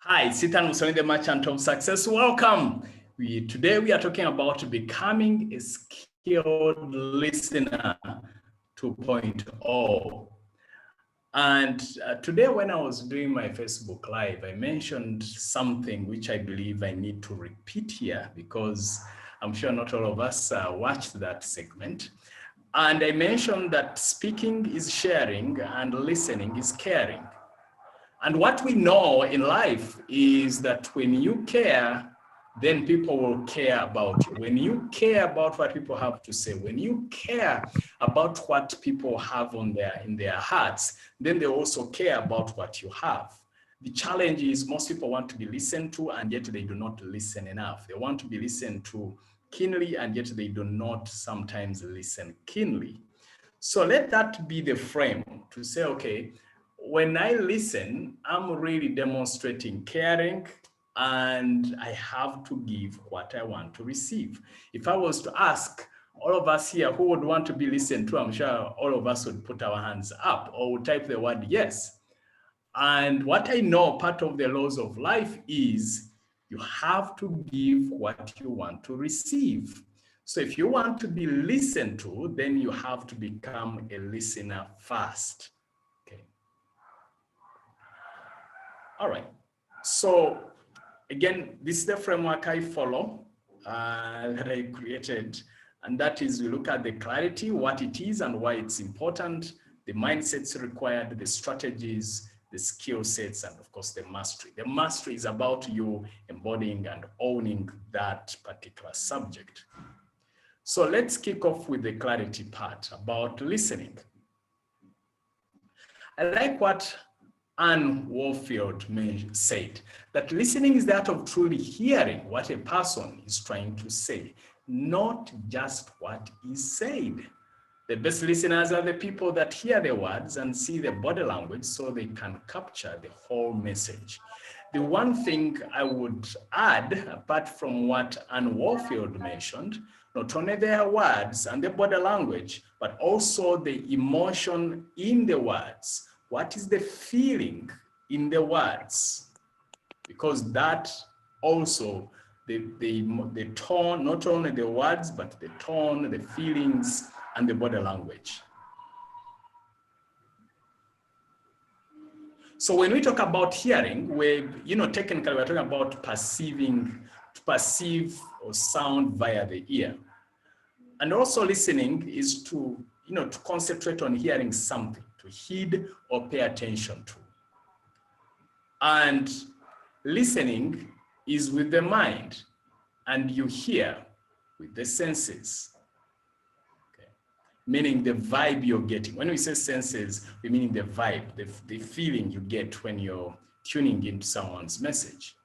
Hi, it's Ethan Musolini, the Merchant of Success. Welcome. Today we are talking about becoming a skilled listener 2.0. And today when I was doing my Facebook Live, I mentioned something which I believe I need to repeat here because I'm sure not all of us watched that segment. And I mentioned that speaking is sharing and listening is caring. And what we know in life is that when you care, then people will care about you. When you care about what people have to say, when you care about what people have in their hearts, then they also care about what you have. The challenge is most people want to be listened to, and yet they do not listen enough. They want to be listened to keenly, and yet they do not sometimes listen keenly. So let that be the frame to say, okay, when I listen, I'm really demonstrating caring, and I have to give what I want to receive. If I was to ask all of us here who would want to be listened to, I'm sure all of us would put our hands up or would type the word yes. And what I know, part of the laws of life is you have to give what you want to receive. So if you want to be listened to, then you have to become a listener first. Okay. All right. So again, this is the framework I follow that I created. And that is, we look at the clarity, what it is and why it's important, the mindsets required, the strategies, the skill sets, and of course, the mastery. The mastery is about you embodying and owning that particular subject. So let's kick off with the clarity part about listening. I like what Anne Warfield said, that listening is the art of truly hearing what a person is trying to say, not just what is said. The best listeners are the people that hear the words and see the body language so they can capture the whole message. The one thing I would add, apart from what Anne Warfield mentioned, not only their words and the body language, but also the emotion in the words. What is the feeling in the words? Because that also, the tone, not only the words, but the tone, the feelings, and the body language. So when we talk about hearing, technically we're talking about to perceive or sound via the ear. And also listening is to concentrate on hearing something, to heed or pay attention to. And listening is with the mind, and you hear with the senses. Okay. Meaning the vibe you're getting. When we say senses, we mean the vibe, the feeling you get when you're tuning into someone's message.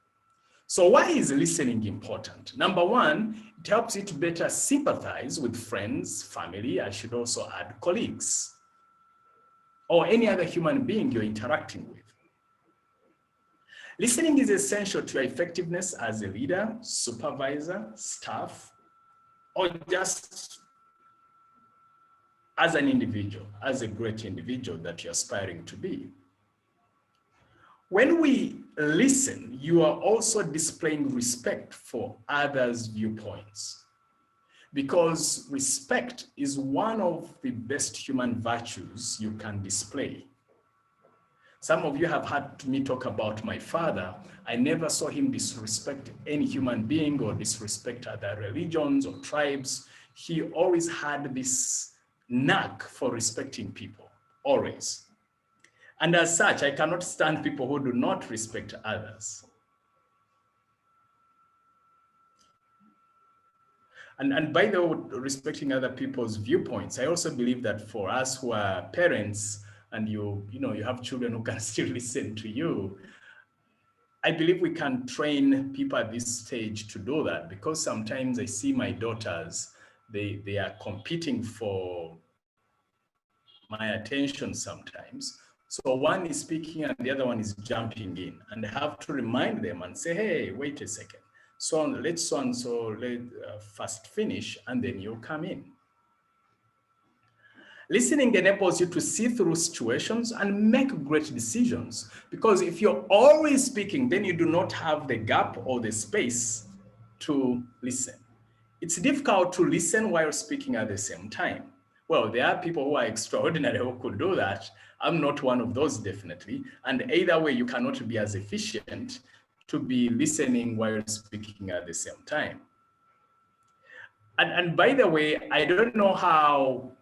So why is listening important? Number one, it helps you to better sympathize with friends, family, I should also add colleagues, or any other human being you're interacting with. Listening is essential to your effectiveness as a leader, supervisor, staff, or just as an individual, as a great individual that you're aspiring to be. When we listen, you are also displaying respect for others' viewpoints, because respect is one of the best human virtues you can display. Some of you have heard me talk about my father. I never saw him disrespect any human being or disrespect other religions or tribes. He always had this knack for respecting people, always. And as such, I cannot stand people who do not respect others. And by the way, respecting other people's viewpoints, I also believe that for us who are parents and you have children who can still listen to you, I believe we can train people at this stage to do that, because sometimes I see my daughters, they are competing for my attention sometimes. So one is speaking and the other one is jumping in, and I have to remind them and say, hey, wait a second. So let's first finish and then you come in. Listening enables you to see through situations and make great decisions. Because if you're always speaking, then you do not have the gap or the space to listen. It's difficult to listen while speaking at the same time. Well, there are people who are extraordinary who could do that. I'm not one of those, definitely. And either way, you cannot be as efficient to be listening while speaking at the same time. And by the way, I don't know how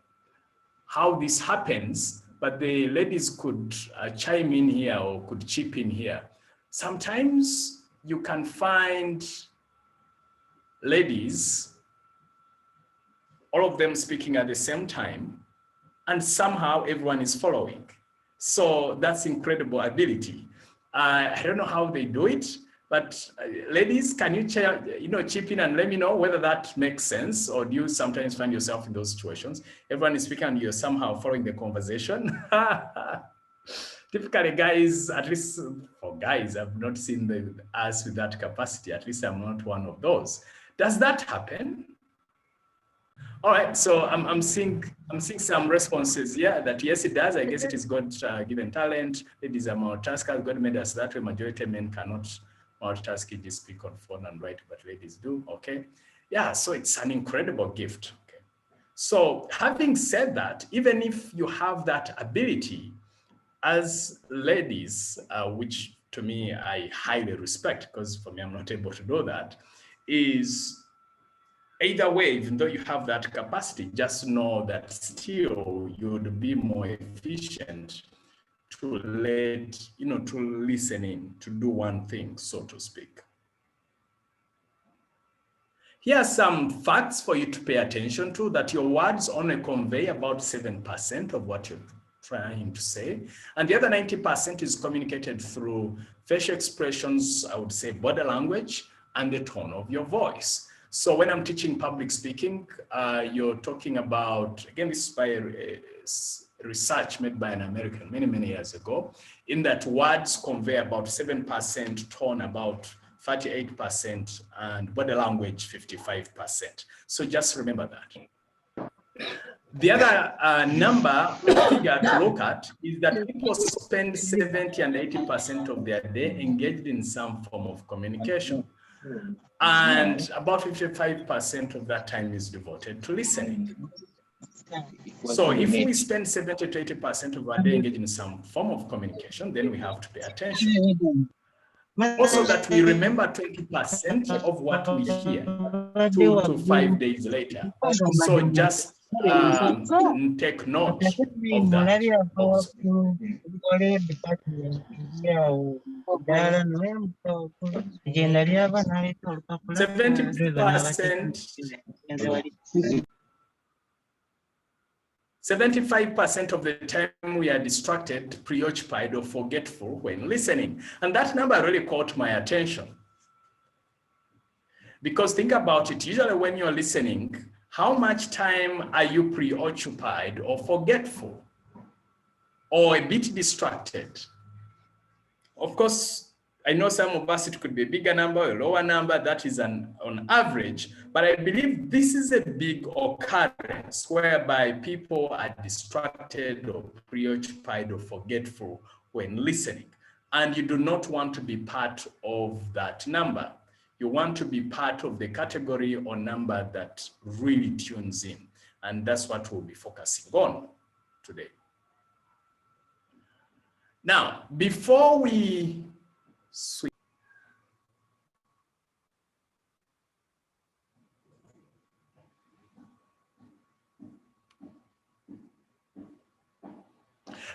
this happens, but the ladies could chime in here or could chip in here. Sometimes you can find ladies, all of them speaking at the same time, and somehow everyone is following. So that's incredible ability. I don't know how they do it, but ladies, can you chip in and let me know whether that makes sense, or do you sometimes find yourself in those situations? Everyone is speaking and you're somehow following the conversation. Typically, guys, at least for guys, I've not seen us with that capacity. At least I'm not one of those. Does that happen? All right, so I'm seeing some responses. Yeah, that yes, it does. I guess it is God-given talent. Ladies are multitaskers. God made us that way. Majority of men cannot multitask. You just speak on phone and write, but ladies do. Okay, yeah. So it's an incredible gift. Okay. So having said that, even if you have that ability, as ladies, which to me I highly respect, because for me I'm not able to do that, is either way, even though you have that capacity, just know that still you would be more efficient to listen in, to do one thing, so to speak. Here are some facts for you to pay attention to, that your words only convey about 7% of what you're trying to say. And the other 90% is communicated through facial expressions, I would say body language, and the tone of your voice. So when I'm teaching public speaking, you're talking about, again, this is by research made by an American many years ago, in that words convey about 7%, tone about 38%, and body language 55%. So just remember that. The other figure to look at is that people spend 70 and 80% of their day engaged in some form of communication. And about 55% of that time is devoted to listening. So if we spend 70 to 80% of our day engaged in some form of communication, then we have to pay attention. Also that we remember 20% of what we hear 2 to 5 days later. So just take note of that also. 75% of the time we are distracted, preoccupied, or forgetful when listening. And that number really caught my attention. Because think about it, usually when you're listening, how much time are you preoccupied or forgetful or a bit distracted? Of course, I know some of us, it could be a bigger number, a lower number, that is on average, but I believe this is a big occurrence whereby people are distracted or preoccupied or forgetful when listening. And you do not want to be part of that number. You want to be part of the category or number that really tunes in. And that's what we'll be focusing on today. Now, before we switch,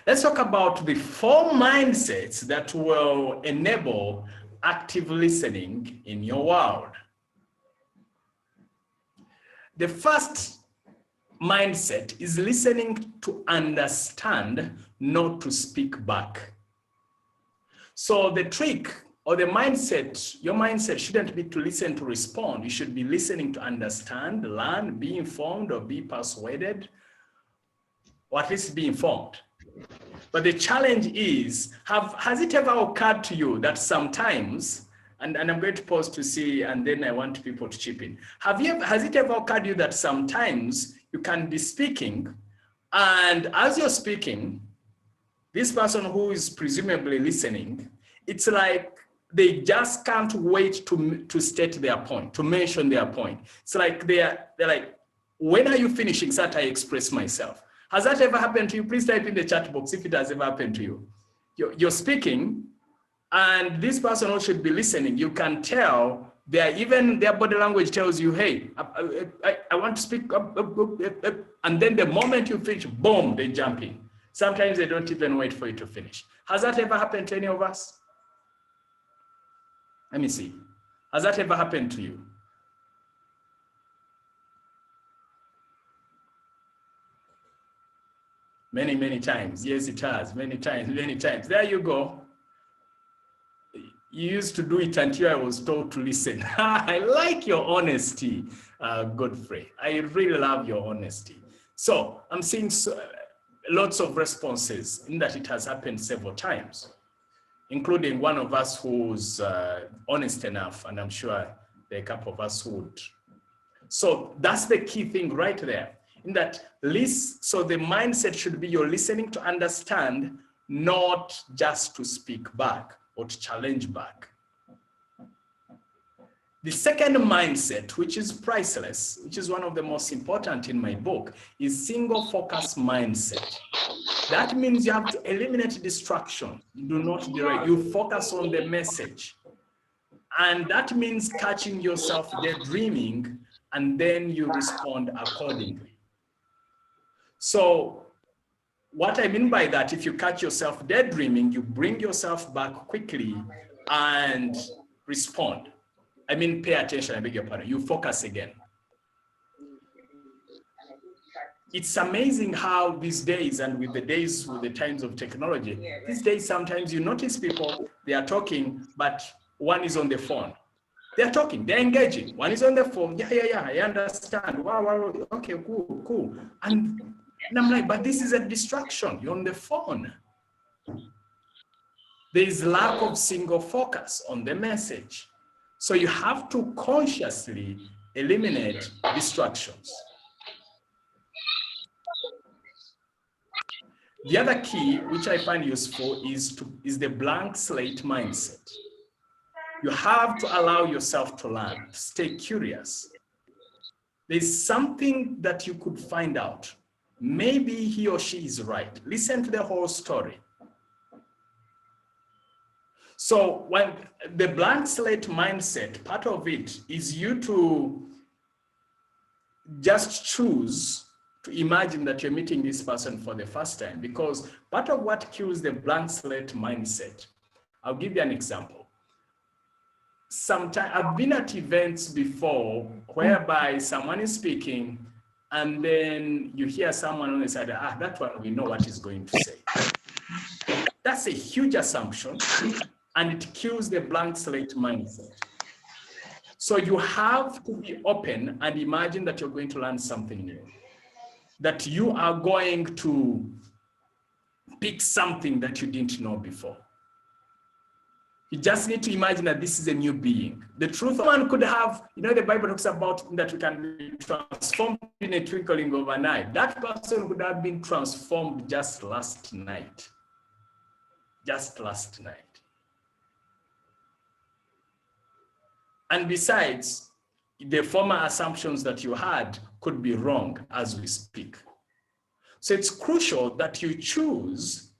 let's talk about the 4 mindsets that will enable active listening in your world. The first mindset is listening to understand, not to speak back. So the trick or the mindset, your mindset shouldn't be to listen to respond. You should be listening to understand, learn, be informed, or be persuaded, or at least be informed. But the challenge is, has it ever occurred to you that sometimes, and I'm going to pause to see, and then I want people to chip in. Has it ever occurred to you that sometimes you can be speaking And as you're speaking, this person who is presumably listening, it's like they just can't wait to state their point, to mention their point. It's like they're like, when are you finishing so that I express myself? Has that ever happened to you? Please type in the chat box if it has ever happened to you. You're speaking, and this person who should be listening, you can tell even their body language tells you, hey, I want to speak, and then the moment you finish, boom, they jump in. Sometimes they don't even wait for you to finish. Has that ever happened to any of us? Let me see. Has that ever happened to you? Many, many times. Yes, it has. Many times, many times. There you go. You used to do it until I was told to listen. I like your honesty, Godfrey. I really love your honesty. So I'm seeing lots of responses in that it has happened several times, including one of us who's honest enough, and I'm sure there are a couple of us would. So that's the key thing right there, in that so the mindset should be you're listening to understand, not just to speak back or to challenge back. The second mindset, which is priceless, which is one of the most important in my book, is single focus mindset. That means you have to eliminate distraction. You do not derail. You focus on the message. And that means catching yourself daydreaming, and then you respond accordingly. So what I mean by that, if you catch yourself daydreaming, you bring yourself back quickly and respond. I mean, pay attention, I beg your pardon. You focus again. It's amazing how these days, and with the times of technology, these days sometimes you notice people, they are talking, but one is on the phone. They're talking, they're engaging. One is on the phone. Yeah, I understand. Wow, okay, cool. And I'm like, but this is a distraction. You're on the phone. There is lack of single focus on the message. So you have to consciously eliminate distractions. The other key, which I find useful, is the blank slate mindset. You have to allow yourself to learn, to stay curious. There's something that you could find out. Maybe he or she is right. Listen to the whole story. So when the blank slate mindset, part of it is you to just choose to imagine that you're meeting this person for the first time, because part of what kills the blank slate mindset, I'll give you an example. Sometimes I've been at events before whereby someone is speaking and then you hear someone on the side, that one, we know what he's going to say. That's a huge assumption, and it kills the blank slate mindset. So you have to be open and imagine that you're going to learn something new, that you are going to pick something that you didn't know before. You just need to imagine that this is a new being. The truth, one could have, the Bible talks about that we can be transformed in a twinkling of an eye. That person could have been transformed just last night. Just last night. And besides, the former assumptions that you had could be wrong as we speak. So it's crucial that you choose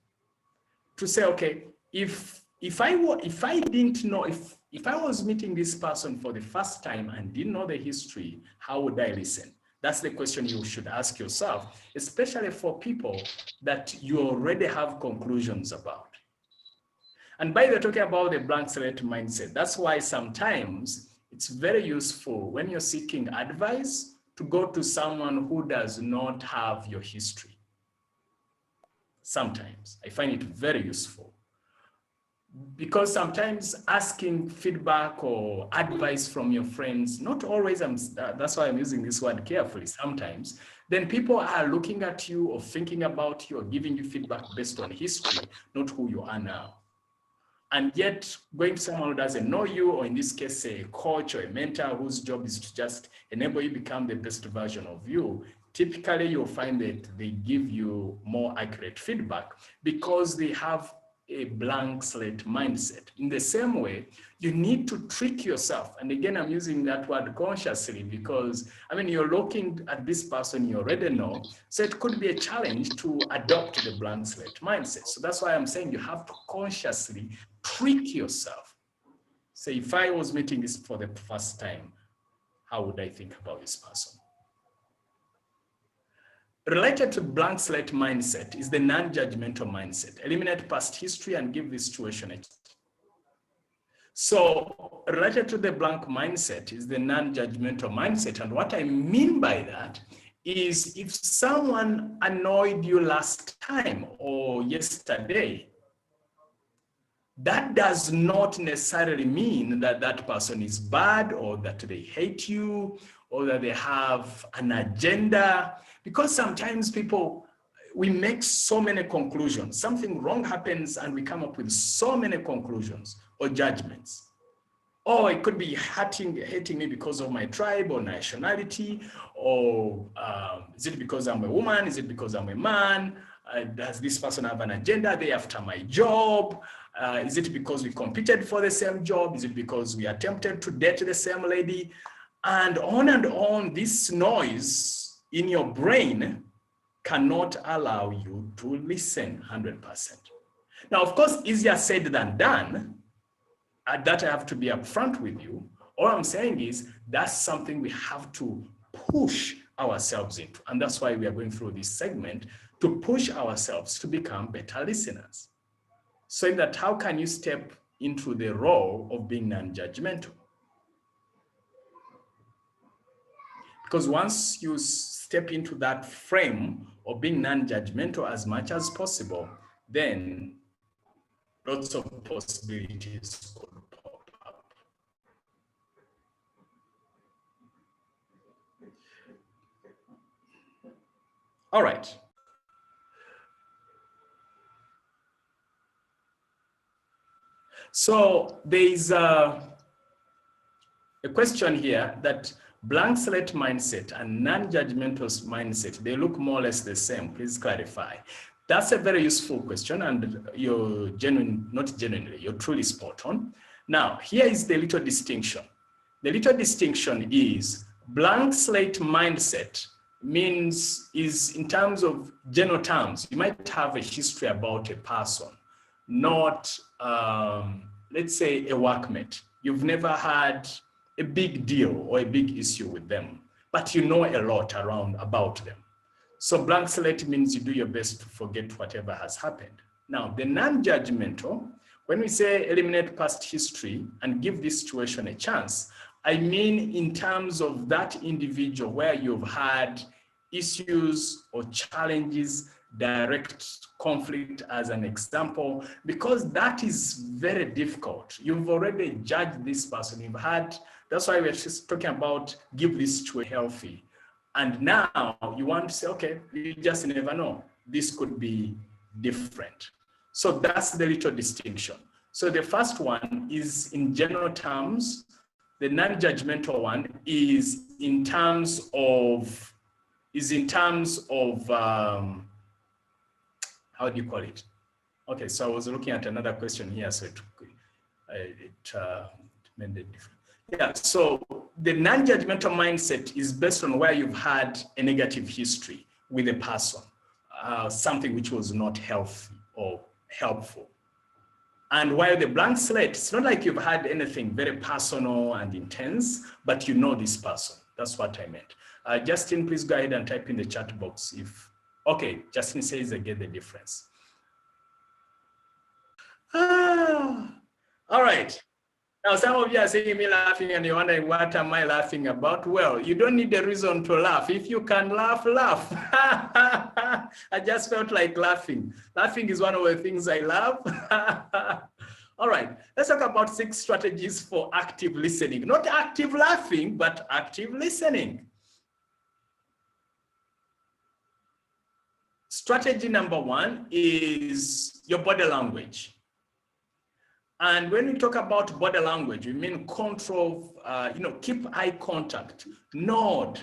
to say, okay, if I was meeting this person for the first time and didn't know the history, how would I listen? That's the question you should ask yourself, especially for people that you already have conclusions about. And by the way, talking about the blank slate mindset, that's why sometimes it's very useful when you're seeking advice to go to someone who does not have your history. Sometimes I find it very useful, because sometimes asking feedback or advice from your friends, not always, that's why I'm using this word carefully, sometimes, then people are looking at you or thinking about you or giving you feedback based on history, not who you are now. And yet going to someone who doesn't know you, or in this case, a coach or a mentor whose job is to just enable you become the best version of you, typically you'll find that they give you more accurate feedback because they have a blank slate mindset. In the same way, you need to trick yourself. And again, I'm using that word consciously because, I mean, you're looking at this person you already know. So it could be a challenge to adopt the blank slate mindset. So that's why I'm saying you have to consciously trick yourself. Say, if I was meeting this for the first time, how would I think about this person? Related to blank slate mindset is the non-judgmental mindset. Eliminate past history and give this situation a chance. So related to the blank mindset is the non-judgmental mindset. And what I mean by that is if someone annoyed you last time or yesterday, that does not necessarily mean that that person is bad or that they hate you or that they have an agenda, because sometimes people, we make so many conclusions. Something wrong happens and we come up with so many conclusions or judgments. Or it could be hating me because of my tribe or nationality, or is it because I'm a woman? Is it because I'm a man? Does this person have an agenda? Are they after my job? Is it because we competed for the same job? Is it because we attempted to date the same lady? And on, this noise in your brain cannot allow you to listen 100%. Now, of course, easier said than done. That I have to be upfront with you. All I'm saying is that's something we have to push ourselves into. And that's why we are going through this segment, to push ourselves to become better listeners. So that how can you step into the role of being non-judgmental? Because once you step into that frame of being non-judgmental as much as possible, then lots of possibilities could pop up. All right. So there is a question here that blank slate mindset and non-judgmental mindset, they look more or less the same. Please clarify. That's a very useful question, and you're you're truly spot on. Now, here is the little distinction. The little distinction is blank slate mindset is in terms of general terms, you might have a history about a person, not, let's say, a workmate. You've never had a big deal or a big issue with them, but you know a lot about them. So blank slate means you do your best to forget whatever has happened. Now, the non-judgmental, when we say eliminate past history and give this situation a chance, I mean in terms of that individual where you've had issues or challenges, direct conflict as an example, because that is very difficult. You've already judged this person. You've had, that's why we're just talking about give this to a healthy. And now you want to say, okay, you just never know. This could be different. So that's the little distinction. So the first one is in general terms. The non-judgmental one is in terms of, how do you call it? Okay, so I was looking at another question here, so it made it different. Yeah, so the non-judgmental mindset is based on where you've had a negative history with a person, something which was not healthy or helpful. And while the blank slate, it's not like you've had anything very personal and intense, but you know this person. That's what I meant. Justin, please go ahead and type in the chat box if, okay, Justin says I get the difference. All right. Now, some of you are seeing me laughing and you're wondering, what am I laughing about? Well, you don't need a reason to laugh. If you can laugh, laugh. I just felt like laughing. Laughing is one of the things I love. All right, let's talk about 6 strategies for active listening. Not active laughing, but active listening. Strategy number 1 is your body language. And when we talk about body language, we mean control, keep eye contact, nod,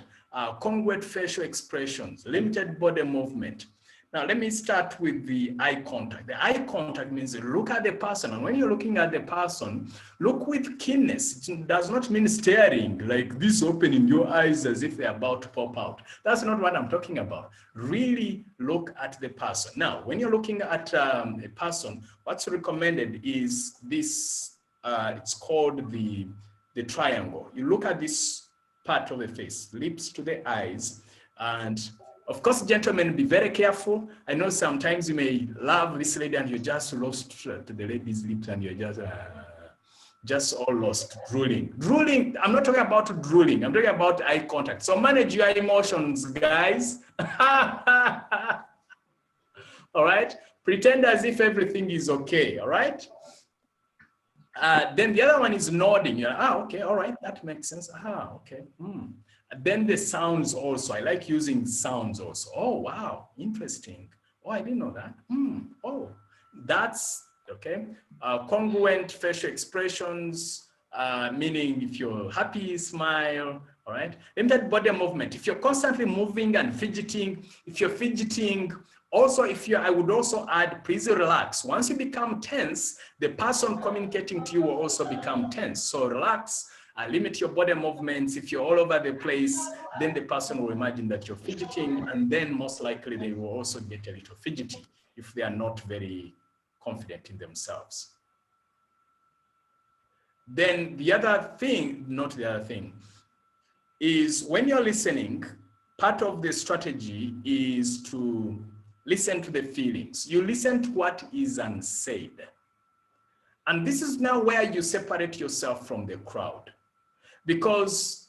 congruent facial expressions, limited body movement. Now, let me start with the eye contact. The eye contact means look at the person. And when you're looking at the person, look with keenness. It does not mean staring like this, opening your eyes as if they're about to pop out. That's not what I'm talking about. Really look at the person. Now, when you're looking at a person, what's recommended is this, it's called the triangle. You look at this part of the face, lips to the eyes, and of course, gentlemen, be very careful. I know sometimes you may love this lady and you're just lost to the lady's lips and you're just all lost, drooling. Drooling, I'm not talking about drooling. I'm talking about eye contact. So manage your emotions, guys. All right? Pretend as if everything is okay, all right? Then the other one is nodding. You're like, okay, all right, that makes sense. Okay. Then the sounds also. I like using sounds also. Oh, wow, interesting. Oh, I didn't know that. Oh, that's okay. Congruent facial expressions, meaning if you're happy, smile, all right? Limited body movement. If you're constantly moving and fidgeting, also, I would also add, please relax. Once you become tense, the person communicating to you will also become tense. So relax, limit your body movements. If you're all over the place, then the person will imagine that you're fidgeting, and then most likely they will also get a little fidgety if they are not very confident in themselves. Then the other thing, is when you're listening, part of the strategy is to listen to the feelings. You listen to what is unsaid. And this is now where you separate yourself from the crowd. Because,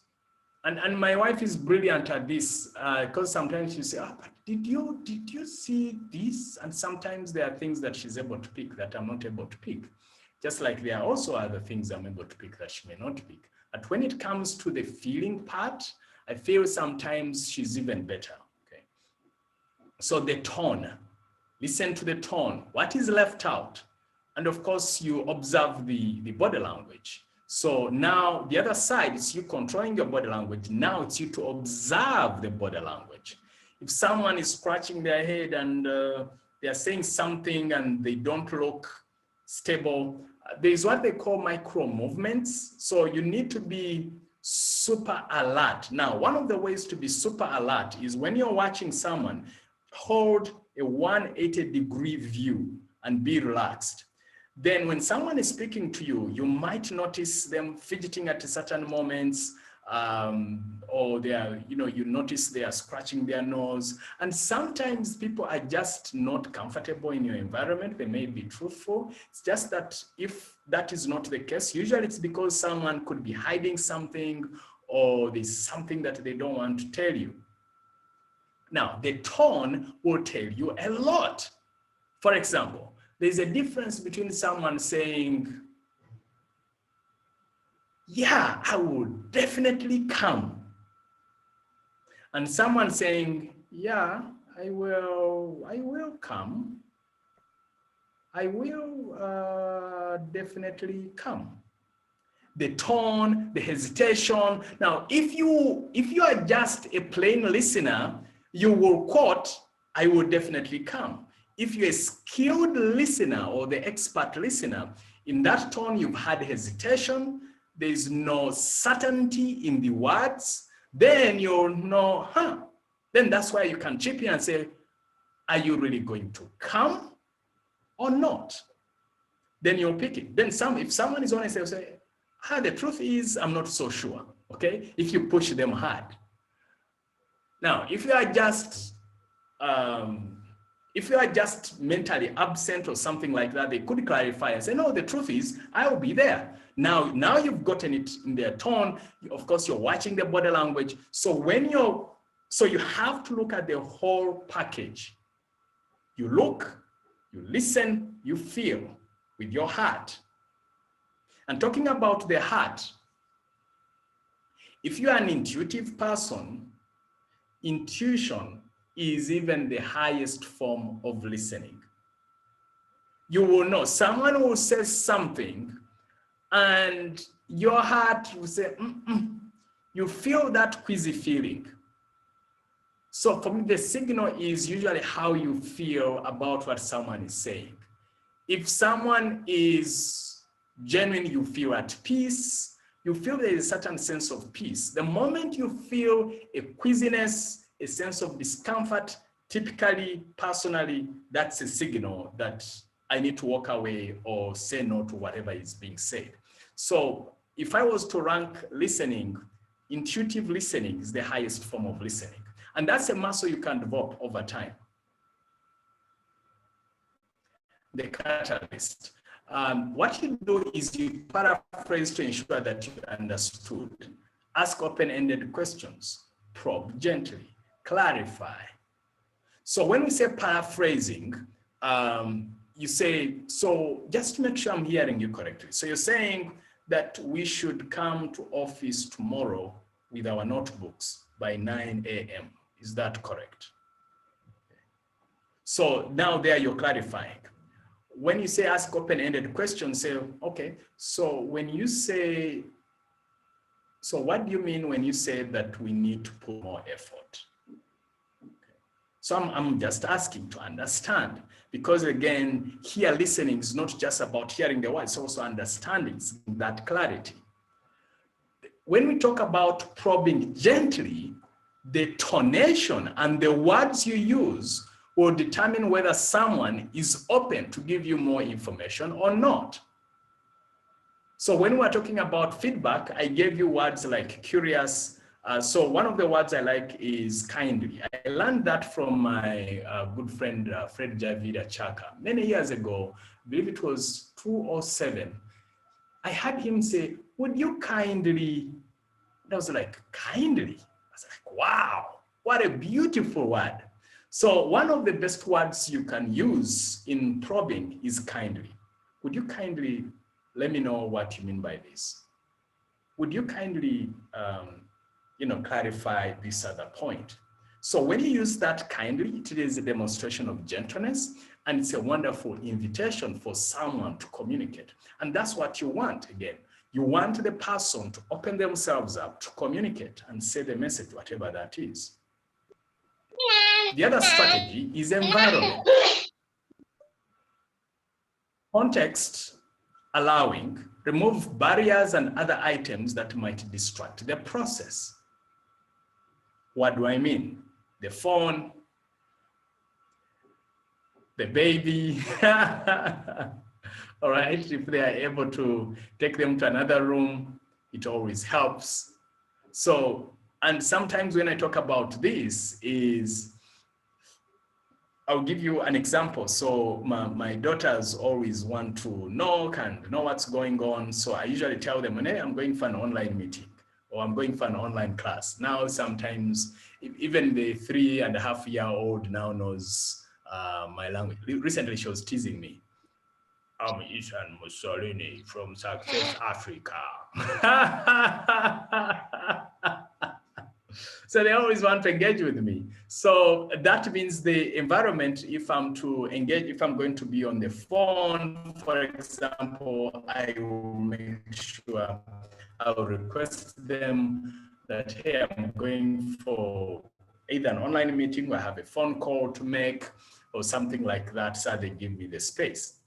and my wife is brilliant at this, because sometimes you say, but did you see this? And sometimes there are things that she's able to pick that I'm not able to pick. Just like there are also other things I'm able to pick that she may not pick. But when it comes to the feeling part, I feel sometimes she's even better. So the tone, listen to the tone, what is left out? And of course, you observe the body language. So now the other side is you controlling your body language. Now it's you to observe the body language. If someone is scratching their head and they're saying something and they don't look stable, there's what they call micro movements. So you need to be super alert. Now, one of the ways to be super alert is when you're watching someone, hold a 180-degree view and be relaxed. Then when someone is speaking to you, you might notice them fidgeting at certain moments, or you notice they are scratching their nose. And sometimes people are just not comfortable in your environment. They may be truthful. It's just that if that is not the case, usually it's because someone could be hiding something, or there's something that they don't want to tell you. Now, the tone will tell you a lot. For example, there's a difference between someone saying, yeah, I will definitely come, and someone saying, yeah, I will come. I will definitely come. The tone, the hesitation. Now, if you are just a plain listener, you will quote, I will definitely come. If you're a skilled listener or the expert listener, in that tone, you've had hesitation, there's no certainty in the words, then you'll know, then that's why you can chip in and say, are you really going to come or not? Then you'll pick it. Then if someone is honest, they'll say, the truth is, I'm not so sure, okay? If you push them hard. Now, if you are just mentally absent or something like that, they could clarify and say, no, the truth is, I will be there. Now you've gotten it in their tone. Of course, you're watching the body language. So you have to look at the whole package. You look, you listen, you feel with your heart. And talking about the heart, if you are an intuitive person, intuition is even the highest form of listening. You will know, someone will say something and your heart will say, You feel that queasy feeling. So for me, the signal is usually how you feel about what someone is saying. If someone is genuine, you feel at peace, you feel there is a certain sense of peace. The moment you feel a queasiness, a sense of discomfort, typically, personally, that's a signal that I need to walk away or say no to whatever is being said. So if I was to rank listening, intuitive listening is the highest form of listening. And that's a muscle you can develop over time. The catalyst. What you do is you paraphrase to ensure that you understood. Ask open-ended questions, probe gently, clarify. So when we say paraphrasing, you say, so just to make sure I'm hearing you correctly. So you're saying that we should come to office tomorrow with our notebooks by 9 a.m. Is that correct? So now there you're clarifying. When you say ask open-ended questions, say, okay, so when you say, so what do you mean when you say that we need to put more effort? Okay. So I'm just asking to understand, because again, here listening is not just about hearing the words, it's also understanding that clarity. When we talk about probing gently, the tonation and the words you use will determine whether someone is open to give you more information or not. So when we're talking about feedback, I gave you words like curious. So one of the words I like is kindly. I learned that from my good friend, Fred Javida Chaka. Many years ago, I believe it was 2007, I had him say, would you kindly, and I was like, kindly? I was like, wow, what a beautiful word. So one of the best words you can use in probing is kindly. Would you kindly let me know what you mean by this? Would you kindly, clarify this other point? So when you use that kindly, it is a demonstration of gentleness, and it's a wonderful invitation for someone to communicate. And that's what you want. Again, you want the person to open themselves up to communicate and say the message, whatever that is. The other strategy is environment. Context allowing, remove barriers and other items that might distract the process. What do I mean? The phone, the baby, all right? If they are able to take them to another room, it always helps. So, and sometimes when I talk about this is, I'll give you an example. So my daughters always want to knock and know what's going on. So I usually tell them, hey, I'm going for an online meeting or I'm going for an online class. Now, sometimes even the 3.5-year-old now knows my language. Recently, she was teasing me. I'm Ethan Musolini from Success Africa. So they always want to engage with me. So that means the environment, if I'm to engage, if I'm going to be on the phone, for example, I will make sure I will request them that, hey, I'm going for either an online meeting or I have a phone call to make or something like that, so they give me the space.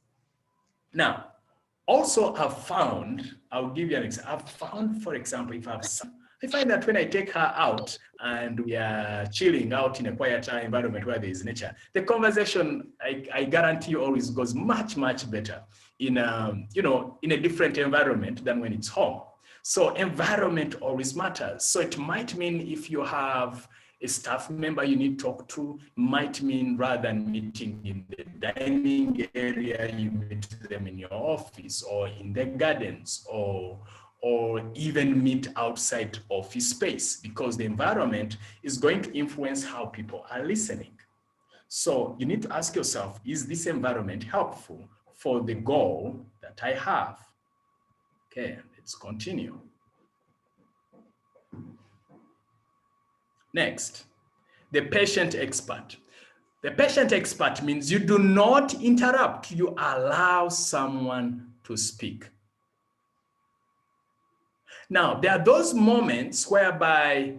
Now, also I've found, I'll give you an example. I've found, for example, if I find that when I take her out and we are chilling out in a quieter environment where there is nature, the conversation, I guarantee you, always goes much, much better in a different environment than when it's home. So environment always matters. So it might mean if you have a staff member you need to talk to, might mean rather than meeting in the dining area, you meet them in your office or in the gardens or even meet outside office space, because the environment is going to influence how people are listening. So you need to ask yourself, is this environment helpful for the goal that I have? Okay, let's continue. Next, the patient expert. The patient expert means you do not interrupt, you allow someone to speak. Now, there are those moments whereby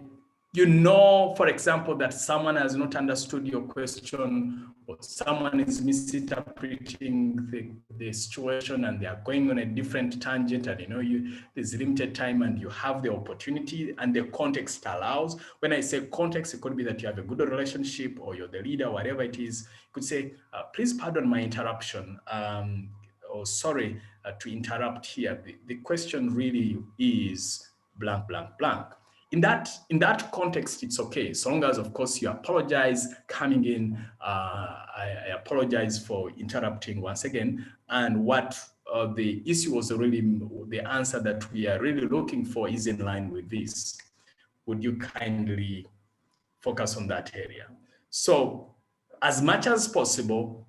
You know, for example, that someone has not understood your question, or someone is misinterpreting the situation and they are going on a different tangent, and you know, there's limited time and you have the opportunity and the context allows. When I say context, it could be that you have a good relationship or you're the leader, whatever it is. You could say, please pardon my interruption, or sorry to interrupt here. The question really is blank, blank, blank. In that context, it's okay, so long as, of course, you apologize coming in. I apologize for interrupting once again. And what the issue was really, the answer that we are really looking for is in line with this. Would you kindly focus on that area? So as much as possible,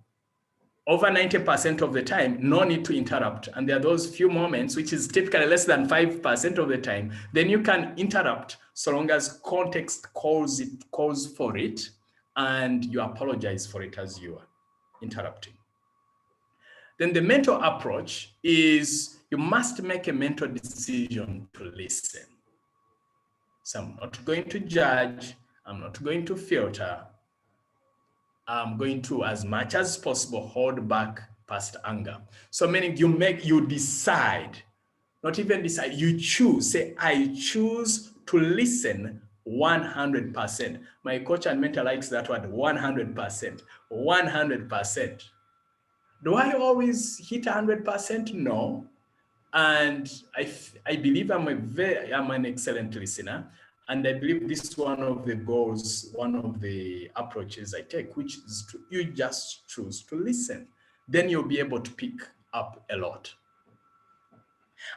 over 90% of the time, no need to interrupt. And there are those few moments, which is typically less than 5% of the time, then you can interrupt so long as context calls for it, and you apologize for it as you are interrupting. Then the mental approach is you must make a mental decision to listen. So I'm not going to judge, I'm not going to filter, I'm going to, as much as possible, hold back past anger. So meaning you decide, not even decide, you choose. Say, I choose to listen 100%. My coach and mentor likes that word, 100%. 100%. Do I always hit 100%? No. And I believe I'm an excellent listener. And I believe this is one of the goals, one of the approaches I take, which is you just choose to listen. Then you'll be able to pick up a lot.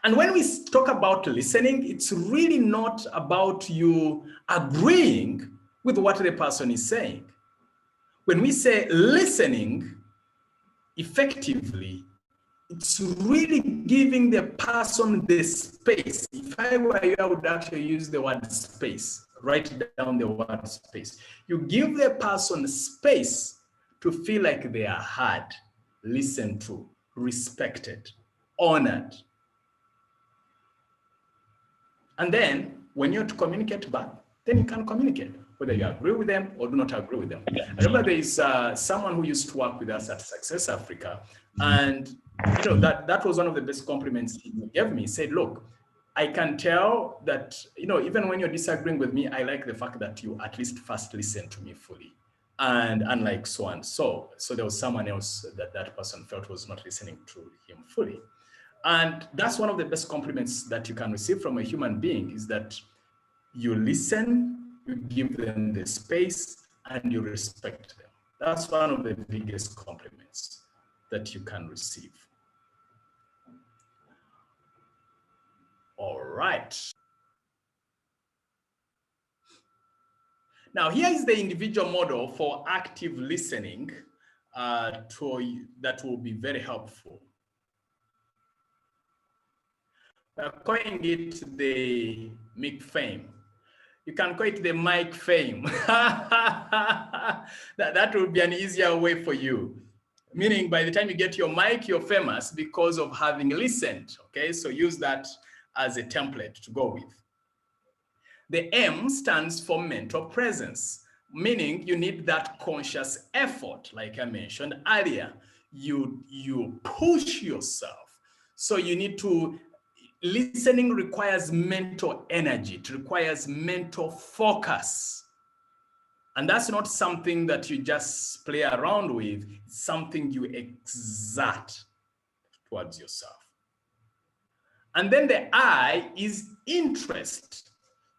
And when we talk about listening, it's really not about you agreeing with what the person is saying. When we say listening effectively, it's really giving the person the space. If I were you, I would actually use the word space. Write down the word space. You give the person space to feel like they are heard, listened to, respected, honored. And then when you're to communicate back, then you can communicate, whether you agree with them or do not agree with them. I remember there is someone who used to work with us at Success Africa, and you know, that was one of the best compliments he gave me. He said, look, I can tell that, you know, even when you're disagreeing with me, I like the fact that you at least first listen to me fully. And unlike so and so there was someone else that person felt was not listening to him fully. And that's one of the best compliments that you can receive from a human being, is that you listen, you give them the space, and you respect them. That's one of the biggest compliments that you can receive. All right. Now, here is the individual model for active listening that will be very helpful. We're calling it the M.I.C.F.A.M.E. You can call it the M.I.C.F.A.M.E. that will be an easier way for you. Meaning by the time you get your mic, you're famous because of having listened. Okay, so use that as a template to go with. The M stands for mental presence, meaning you need that conscious effort, like I mentioned earlier. You push yourself. So you need to, listening requires mental energy, it requires mental focus. And that's not something that you just play around with, it's something you exert towards yourself. And then the I is interest.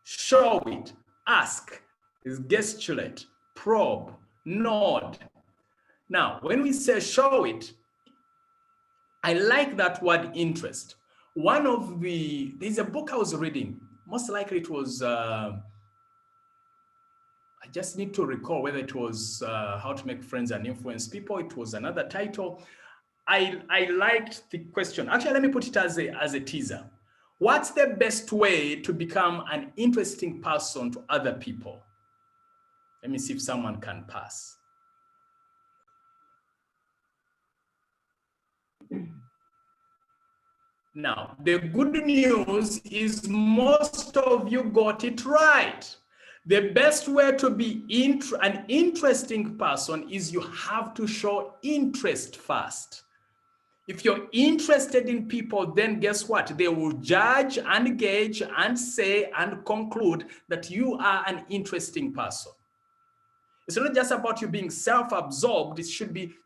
Show it, ask, is gesticulate, probe, nod. Now, when we say show it, I like that word interest. There's a book I was reading, most likely it was, I just need to recall whether it was How to Make Friends and Influence People. It was another title. I liked the question. Actually, let me put it as a teaser. What's the best way to become an interesting person to other people? Let me see if someone can pass. Now, the good news is most of you got it right. The best way to be an interesting person is you have to show interest first. If you're interested in people, then guess what? They will judge and gauge and say and conclude that you are an interesting person. It's not just about you being self-absorbed. You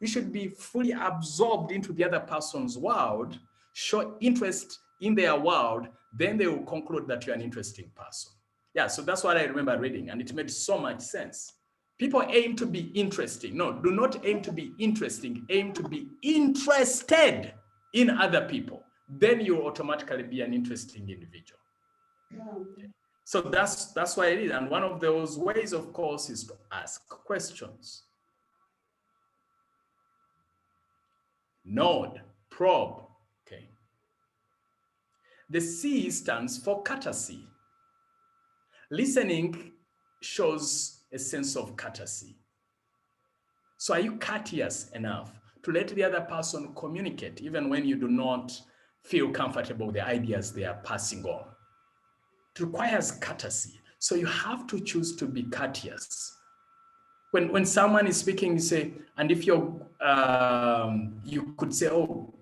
should be fully absorbed into the other person's world, show interest in their world, then they will conclude that you're an interesting person. Yeah, so that's what I remember reading, and it made so much sense. People aim to be interesting. No, do not aim to be interesting. Aim to be interested in other people. Then you automatically be an interesting individual. Okay. So that's why it is. And one of those ways, of course, is to ask questions. Node, probe. Okay. The C stands for courtesy. Listening shows a sense of courtesy. So are you courteous enough to let the other person communicate, even when you do not feel comfortable with the ideas they are passing on? It requires courtesy. So you have to choose to be courteous. When someone is speaking, you say, and if you're, you could say, oh,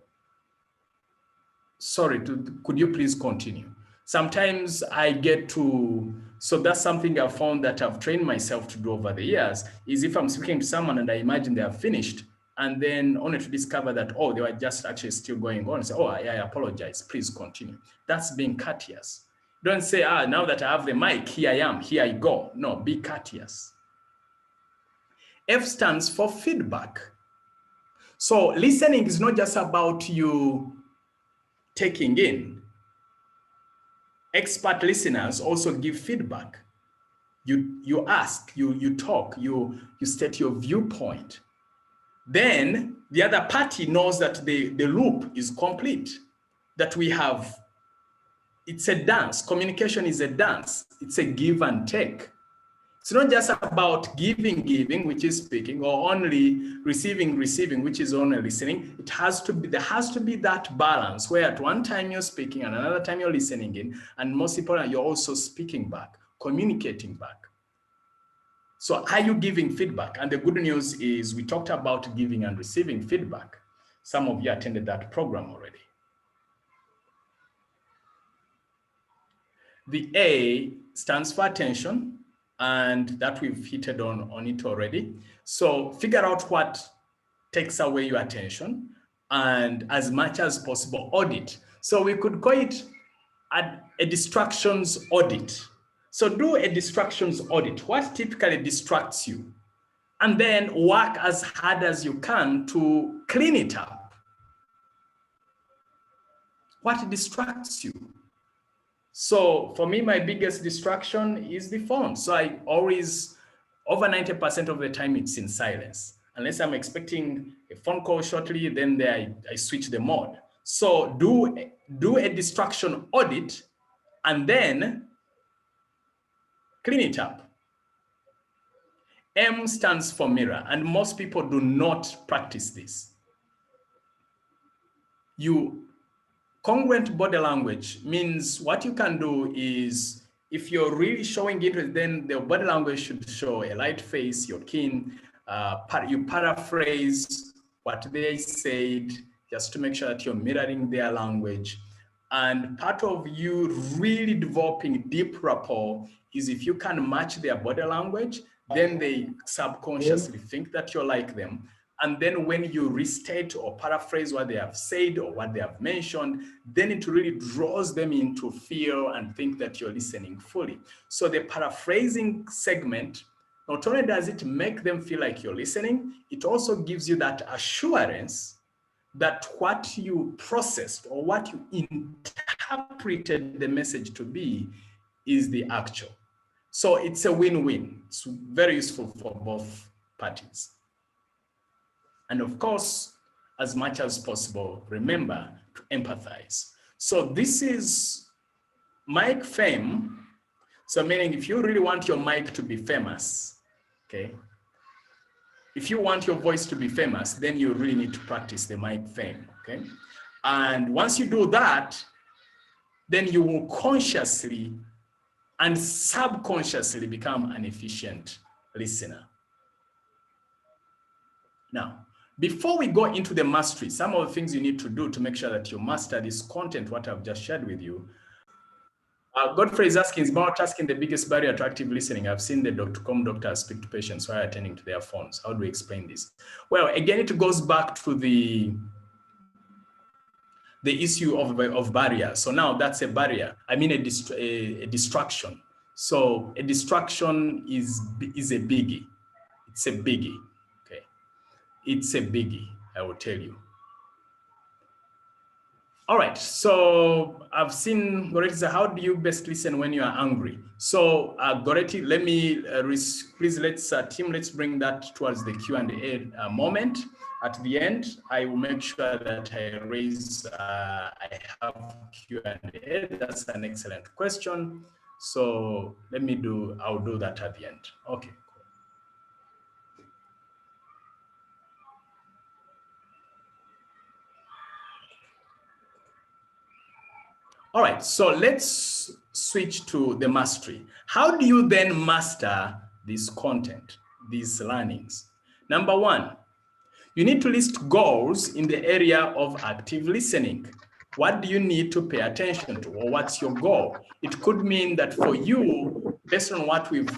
sorry, could you please continue? Sometimes I get to, so that's something I've found that I've trained myself to do over the years, is if I'm speaking to someone and I imagine they are finished, and then only to discover that, oh, they were just actually still going on, say, oh, I apologize, please continue. That's being courteous. Don't say, now that I have the mic, here I am, here I go. No, be courteous. F stands for feedback. So listening is not just about you taking in. Expert listeners also give feedback. You ask, you talk, you state your viewpoint. Then the other party knows that the loop is complete, that we have, it's a dance. Communication is a dance. It's a give and take. It's not just about giving, which is speaking, or only receiving, which is only listening. There has to be that balance where at one time you're speaking and another time you're listening in, and most importantly, you're also speaking back, communicating back. So are you giving feedback? And the good news is we talked about giving and receiving feedback. Some of you attended that program already. The A stands for attention, and that we've hit on it already. So figure out what takes away your attention, and as much as possible, audit. So we could call it a distractions audit. So do a distractions audit. What typically distracts you? And then work as hard as you can to clean it up. What distracts you? So for me, my biggest distraction is the phone. So I always, over 90% of the time, it's in silence. Unless I'm expecting a phone call shortly, then I switch the mode. So do a distraction audit and then clean it up. M stands for mirror, and most people do not practice this. Congruent body language means what you can do is, if you're really showing interest, then the body language should show a light face, you're keen, you paraphrase what they said, just to make sure that you're mirroring their language. And part of you really developing deep rapport is if you can match their body language, then they subconsciously think that you're like them. And then when you restate or paraphrase what they have said or what they have mentioned, then it really draws them in to feel and think that you're listening fully. So the paraphrasing segment, not only does it make them feel like you're listening, it also gives you that assurance that what you processed or what you interpreted the message to be is the actual. So it's a win-win. It's very useful for both parties. And of course, as much as possible, remember to empathize. So this is M.I.C-F.A.M.E. So meaning if you really want your mic to be famous, okay? If you want your voice to be famous, then you really need to practice the M.I.C-F.A.M.E., okay? And once you do that, then you will consciously and subconsciously become an efficient listener. Now, before we go into the mastery, some of the things you need to do to make sure that you master this content, what I've just shared with you. Godfrey is asking, is multitasking the biggest barrier to active listening? I've seen the doctors speak to patients while attending to their phones. How do we explain this? Well, again, it goes back to the issue of barrier. So now that's a barrier. I mean a distraction. So a distraction is a biggie. It's a biggie. Okay, it's a biggie, I will tell you. All right, so I've seen Goretti say, how do you best listen when you are angry? So Goretti, let me, please let's, team, let's bring that towards the Q&A moment. At the end, I will make sure that I raise, I have Q&A. That's an excellent question. So let me I'll do that at the end. Okay. All right, so let's switch to the mastery. How do you then master this content, these learnings? Number one, you need to list goals in the area of active listening. What do you need to pay attention to, or what's your goal? It could mean that for you, based on what we've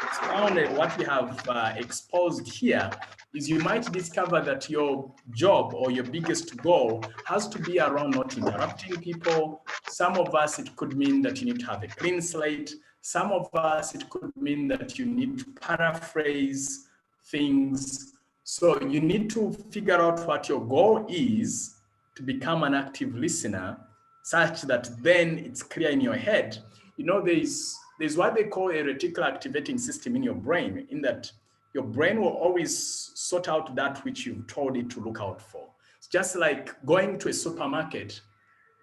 expounded, what we have exposed here, is you might discover that your job or your biggest goal has to be around not interrupting people. Some of us, it could mean that you need to have a clean slate. Some of us, it could mean that you need to paraphrase things. So you need to figure out what your goal is to become an active listener, such that then it's clear in your head. You know, there's what they call a reticular activating system in your brain, in that your brain will always sort out that which you've told it to look out for. It's just like going to a supermarket.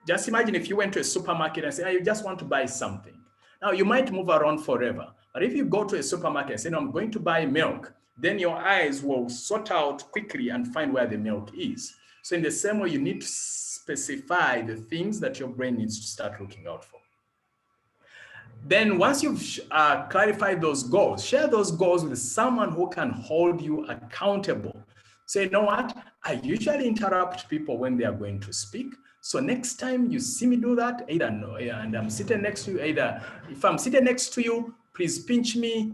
Just imagine if you went to a supermarket and say, oh, you just want to buy something. Now, you might move around forever. But if you go to a supermarket and say, no, I'm going to buy milk, then your eyes will sort out quickly and find where the milk is. So in the same way, you need to specify the things that your brain needs to start looking out for. Then once you've clarified those goals, share those goals with someone who can hold you accountable. Say, you know what? I usually interrupt people when they are going to speak. So next time you see me do that, either no, and I'm sitting next to you, either if I'm sitting next to you, please pinch me.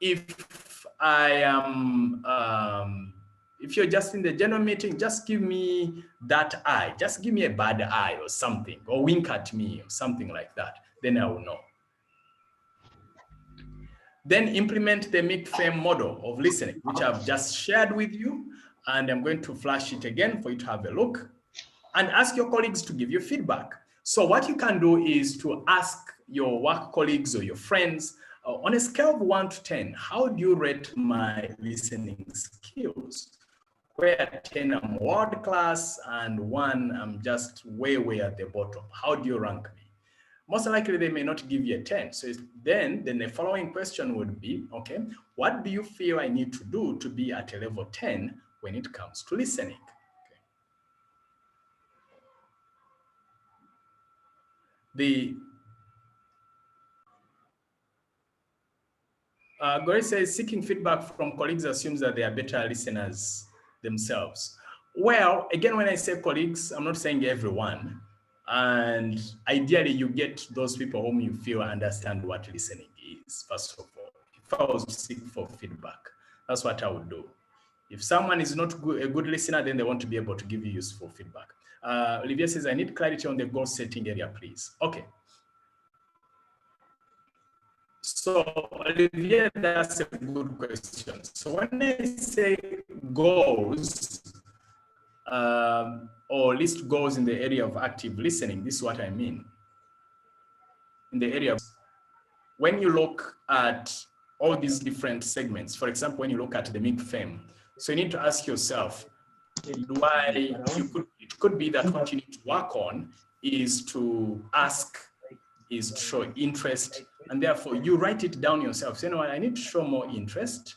If I am, if you're just in the general meeting, just give me that eye. Just give me a bad eye or something, or wink at me or something like that. Then I will know. Then implement the M.I.C-F.A.M.E model of listening, which I've just shared with you. And I'm going to flash it again for you to have a look. And ask your colleagues to give you feedback. So what you can do is to ask your work colleagues or your friends, on a scale of 1 to 10, how do you rate my listening skills? Where 10 I'm world class and 1 I'm just way, way at the bottom. How do you rank me? Most likely they may not give you a 10. So then the following question would be, okay, what do you feel I need to do to be at a level 10 when it comes to listening? Gore says, seeking feedback from colleagues assumes that they are better listeners themselves. Well, again, when I say colleagues, I'm not saying everyone. And ideally, you get those people whom you feel understand what listening is, first of all. If I was to seek for feedback, that's what I would do. If someone is not a good listener, then they want to be able to give you useful feedback. Olivia says, I need clarity on the goal setting area, please. Okay. So, Olivia, that's a good question. So when I say goals, or list goals in the area of active listening, this is what I mean. In the area of, when you look at all these different segments, for example, when you look at the M.I.C-F.A.M.E, so you need to ask yourself, it could be that what you need to work on is to ask, is to show interest, and therefore you write it down yourself. So, you know what, I need to show more interest,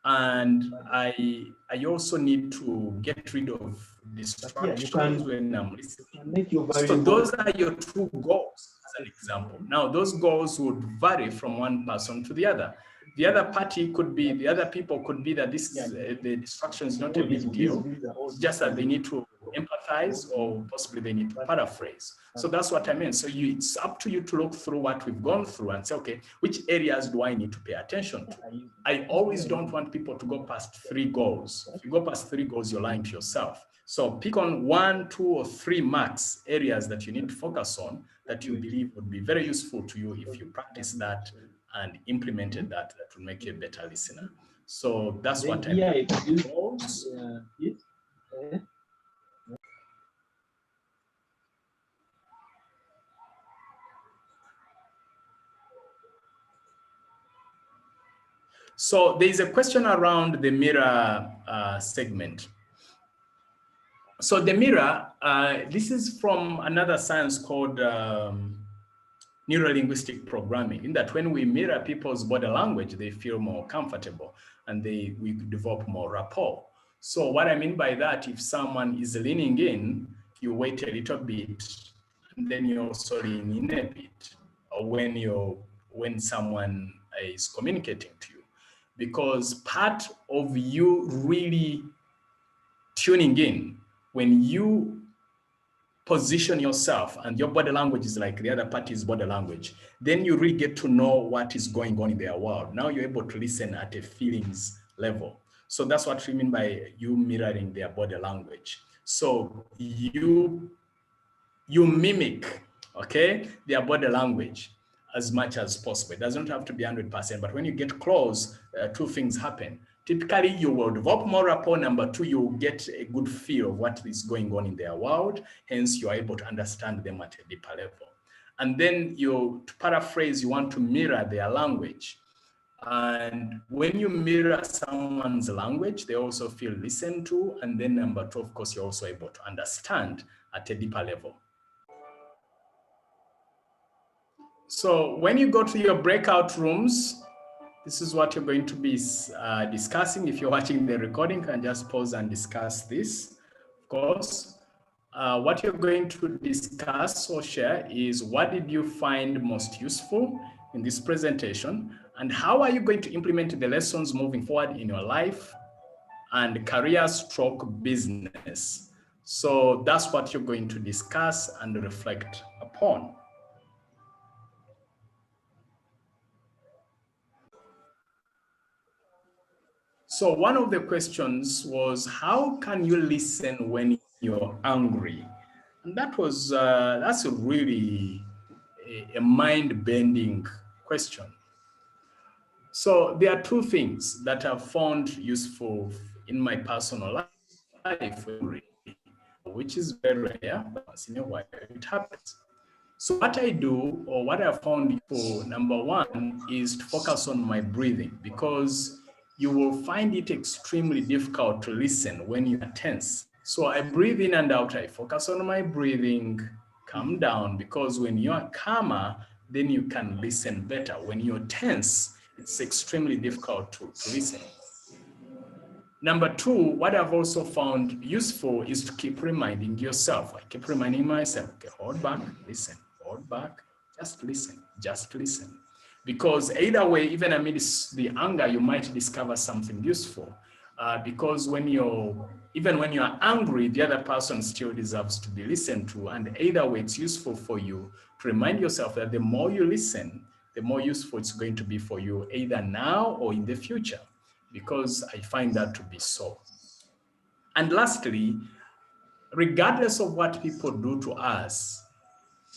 and I also need to get rid of distractions when I'm listening. So those are your 2 goals. an example. Now, those goals would vary from one person to the other. The other party could be, the other people could be that this is, the distraction is not a big deal. It's just that they need to empathize, or possibly they need to paraphrase. So that's what I mean. So it's up to you to look through what we've gone through and say, okay, which areas do I need to pay attention to? I always don't want people to go past 3 goals. If you go past 3 goals, you're lying to yourself. So pick on 1, 2, or 3 max areas that you need to focus on that you believe would be very useful to you if you practice that and implemented that will make you a better listener. So that's what I mean. So there is a question around the mirror segment. So the mirror, this is from another science called neuro-linguistic programming, in that when we mirror people's body language, they feel more comfortable and we develop more rapport. So what I mean by that, if someone is leaning in, you wait a little bit, and then you also lean in a bit, or when someone is communicating to you. Because part of you really tuning in, when you position yourself and your body language is like the other party's body language, then you really get to know what is going on in their world. Now you're able to listen at a feelings level. So that's what we mean by you mirroring their body language. So you mimic, okay, their body language as much as possible. It doesn't have to be 100%, but when you get close, 2 things happen. Typically, you will develop more rapport. Number 2, you will get a good feel of what is going on in their world. Hence, you are able to understand them at a deeper level. And then to paraphrase, you want to mirror their language. And when you mirror someone's language, they also feel listened to. And then number 2, of course, you're also able to understand at a deeper level. So when you go to your breakout rooms, this is what you're going to be discussing. If you're watching the recording, you can just pause and discuss this. Of course, what you're going to discuss or share is, what did you find most useful in this presentation? And how are you going to implement the lessons moving forward in your life and career stroke business? So that's what you're going to discuss and reflect upon. So one of the questions was, how can you listen when you're angry? And that's a really a mind-bending question. So there are 2 things that I've found useful in my personal life, which is very rare, but once in a while it happens. So what I do, or what I found useful, number 1, is to focus on my breathing, because you will find it extremely difficult to listen when you are tense. So I breathe in and out, I focus on my breathing, calm down, because when you are calmer, then you can listen better. When you're tense, it's extremely difficult to listen. Number 2, what I've also found useful is to keep reminding yourself. I keep reminding myself, okay, hold back, listen, hold back, just listen, just listen. Because either way, even amidst the anger, you might discover something useful. Because even when you're angry, the other person still deserves to be listened to. And either way, it's useful for you to remind yourself that the more you listen, the more useful it's going to be for you, either now or in the future, because I find that to be so. And lastly, regardless of what people do to us,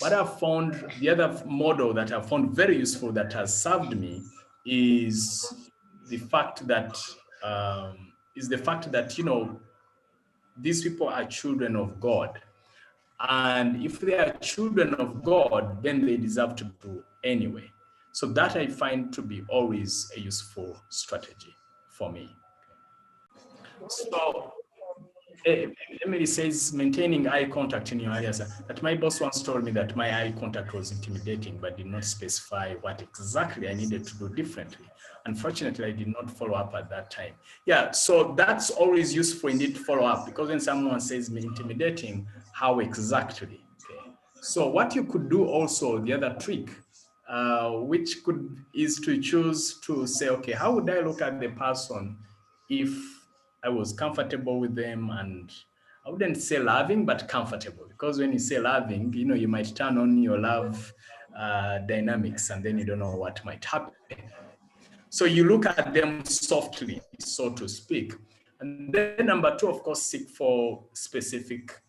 what I've found, the other model that I've found very useful that has served me is the fact that, these people are children of God. And if they are children of God, then they deserve to do anyway. So that I find to be always a useful strategy for me. So Emily says, maintaining eye contact in your areas. That my boss once told me that my eye contact was intimidating, but did not specify what exactly I needed to do differently. Unfortunately, I did not follow up at that time. Yeah, so that's always useful indeed to follow up, because when someone says intimidating, how exactly? Okay. So what you could do also, the other trick, is to choose to say, okay, how would I look at the person if I was comfortable with them? And I wouldn't say loving, but comfortable, because when you say loving, you might turn on your love dynamics, and then you don't know what might happen. So you look at them softly, so to speak. And then number two, of course, seek for specific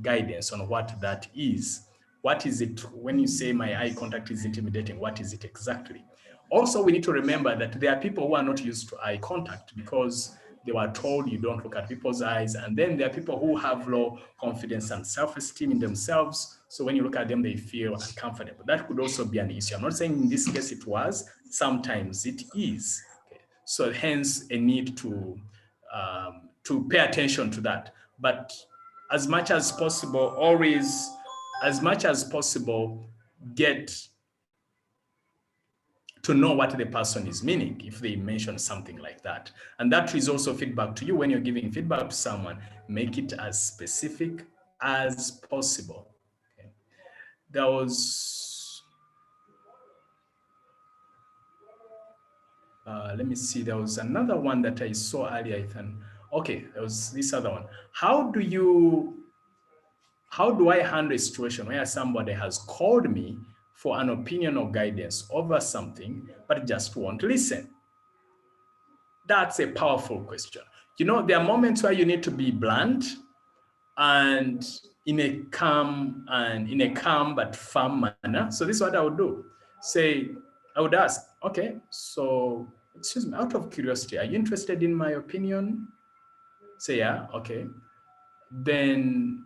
guidance on what that is. What is it when you say my eye contact is intimidating? What is it exactly? Also, we need to remember that there are people who are not used to eye contact because they were told you don't look at people's eyes. And then there are people who have low confidence and self-esteem in themselves. So when you look at them, they feel uncomfortable. That could also be an issue. I'm not saying in this case it was, sometimes it is. Okay. So hence a need to pay attention to that. But as much as possible, always, as much as possible, get to know what the person is meaning if they mention something like that. And that is also feedback to you. When you're giving feedback to someone, make it as specific as possible. Okay. There was, let me see, there was another one that I saw earlier, Ethan. Okay, there was this other one. How do I handle a situation where somebody has called me for an opinion or guidance over something, but just won't listen? That's a powerful question. There are moments where you need to be blunt and in a calm but firm manner. So this is what I would do. I would ask, okay, so excuse me, out of curiosity, are you interested in my opinion? Say, yeah, okay. Then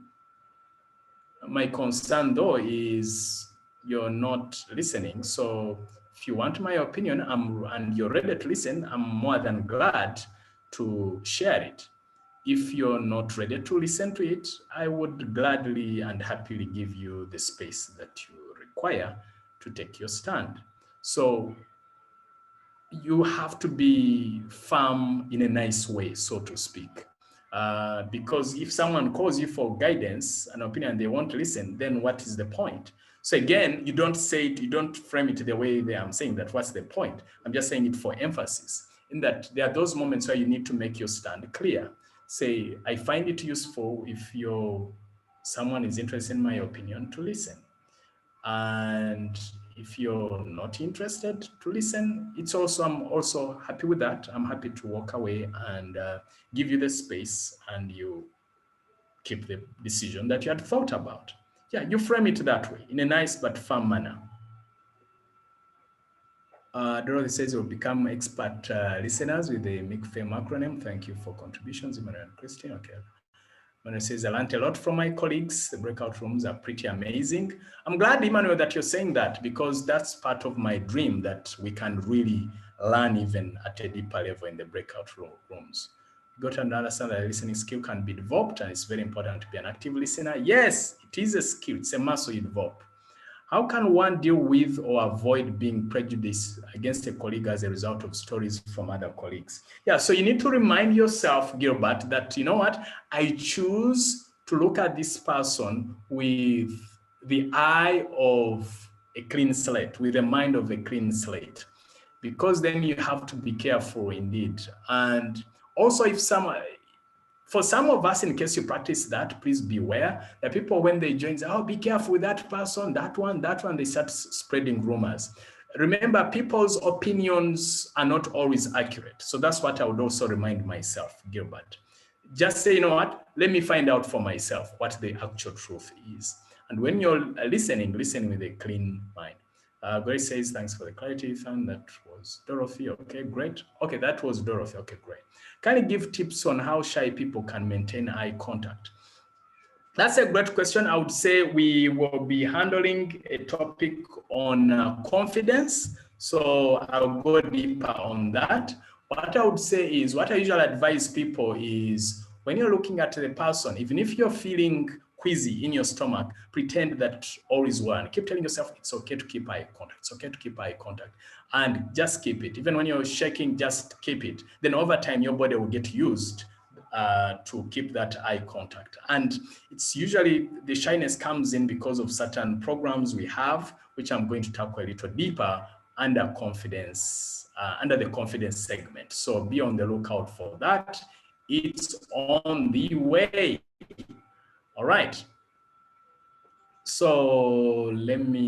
my concern though is you're not listening. So if you want my opinion and you're ready to listen, I'm more than glad to share it. If you're not ready to listen to it, I would gladly and happily give you the space that you require to take your stand. So you have to be firm in a nice way, so to speak. Because if someone calls you for guidance, an opinion, and they won't listen, then what is the point? So again, you don't say it, you don't frame it the way I'm saying that, what's the point? I'm just saying it for emphasis, in that there are those moments where you need to make your stand clear. Say, I find it useful if someone is interested in my opinion to listen. And if you're not interested to listen, I'm also happy with that. I'm happy to walk away and give you the space, and you keep the decision that you had thought about. Yeah, you frame it that way in a nice but firm manner. Dorothy says we'll become expert listeners with the M.I.C-F.A.M.E acronym. Thank you for contributions, Emmanuel and Christine. Okay. Emmanuel says, I learned a lot from my colleagues. The breakout rooms are pretty amazing. I'm glad, Emmanuel, that you're saying that, because that's part of my dream, that we can really learn even at a deeper level in the breakout rooms. You got to understand that a listening skill can be developed, and it's very important to be an active listener. Yes, it is a skill. It's a muscle you develop. How can one deal with or avoid being prejudiced against a colleague as a result of stories from other colleagues? Yeah, so you need to remind yourself, Gilbert, that, you know what, I choose to look at this person with the eye of a clean slate, with the mind of a clean slate, because then you have to be careful indeed. And also, for some of us, in case you practice that, please beware that people, when they join, say, oh, be careful with that person, that one, they start spreading rumors. Remember, people's opinions are not always accurate. So that's what I would also remind myself, Gilbert. Just say, you know what, let me find out for myself what the actual truth is. And when you're listening with a clean mind. Grace says, thanks for the clarity, Ethan. That was Dorothy. Okay, great. Okay, that was Dorothy. Okay, great. Can you give tips on how shy people can maintain eye contact? That's a great question. I would say we will be handling a topic on confidence. So I'll go deeper on that. What I would say is, what I usually advise people is, when you're looking at the person, even if you're feeling queasy in your stomach, pretend that all is well. And keep telling yourself, it's okay to keep eye contact. It's okay to keep eye contact. And just keep it. Even when you're shaking, just keep it. Then over time, your body will get used to keep that eye contact. And it's usually the shyness comes in because of certain programs we have, which I'm going to tackle a little deeper under confidence, under the confidence segment. So be on the lookout for that. It's on the way. All right. So let me